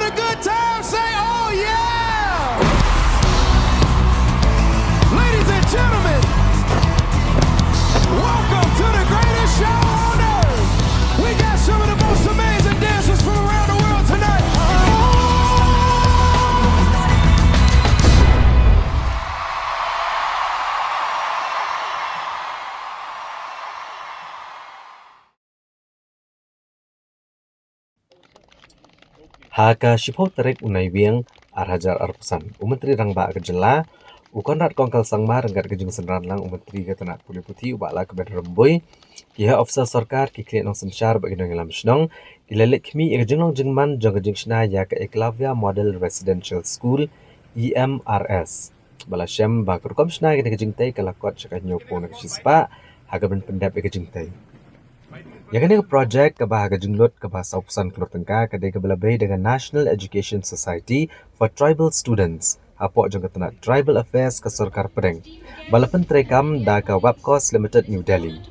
a good time, say, oh yeah! Ladies and gentlemen, welcome to the greatest show on earth. We got some of the most amazing dancers from around the world tonight. Haka shipho tarik unai wiang arhajar arpusan. Umentri rang ba kejela. Conrad kongkal sangma renggat kejeng senran lang umentri ke tanat puli putih ubak la kebed rembui. Kiha officer sarkar ki kliat nong sensyar bagi nong ilam senong. Kilelik kmi kejeng nong jengman jong kejeng sena ya ke Eklavia Model Residential School EMRS. Bala syam ba kurkom sena kejeng tei kalakot syakah nyopo nak sispa haga ben pendap kejeng tei. Ya kena projek ke bah jenglut ke bah saupusan keluar tengka kedai ke belabei dengan National Education Society for Tribal Students. Apok jong ketenat Tribal Affairs ke Sarkar Pedeng. Balapan terekam da ke Webcos Limited New Delhi.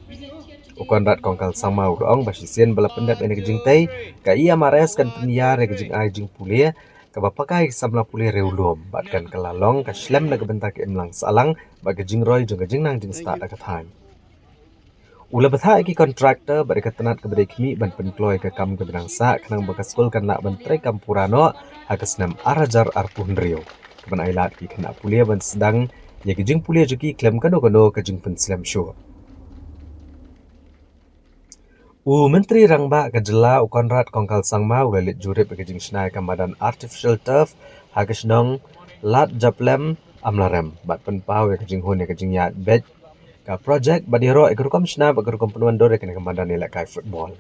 Conrad kongkal sama urong basisian balapan dap ene kejing tei ke EMRS kan penyiar kejing ai jing pulia ke bapakai samla pulia reulum batkan ke lalong ke slem na kebentak imlang salang bagi jing roy jong kejing nang jing start da kathan. Ula betha iki kontraktor bari ketenat ke bedai kmi ban penkloy ke kam ke benang sa kenang bekas skul kan nak ban terekam purano hakas nam arajar arpuh rio. Keban ailat ki kena pulia ban sedang ya kejing pulia juki klem kano-kano kejing penslam show. Menteri Rangba kejela Conrad kongkal sangma ulalit Jurip kejing senai ke Madan artificial turf hagas nong lat japlem Amlarem bat penpau ya kejing hun ya kejing yat bed ka projek badiro ikrukom sena bagrukom penuan dore kena Madan elak kai football.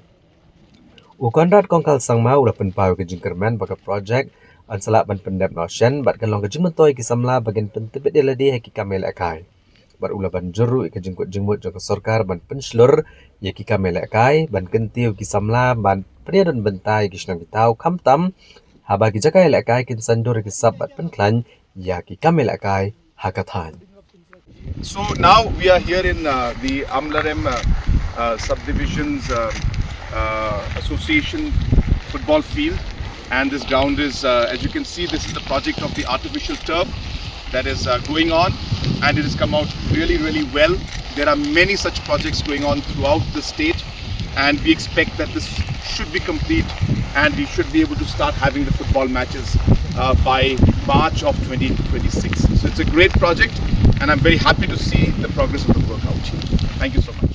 Conrad kongkal sangma ula penpau kejing kerman baka projek an salak ban pendap notion bat kalong kejing mentoi kisamla bagian pentebet diladi haki kamel akai. Bat ula ban juru kejing kut jengmut jong sarkar ban penslur ya ki kamel akai ban kentiu kisamla ban peniadan bentai kisnang kitau kamtam haba ki jakai akai kin sandur kisab bat penklan ya ki kamel akai hakathan. So now we are here in the Amlarem Subdivisions Association football field, and this ground is, as you can see, this is the project of the artificial turf that is going on, and it has come out really, really well. There are many such projects going on throughout the state, and we expect that this should be complete and we should be able to start having the football matches by March of 2026. So it's a great project, and I'm very happy to see the progress of the work out here. Thank you so much.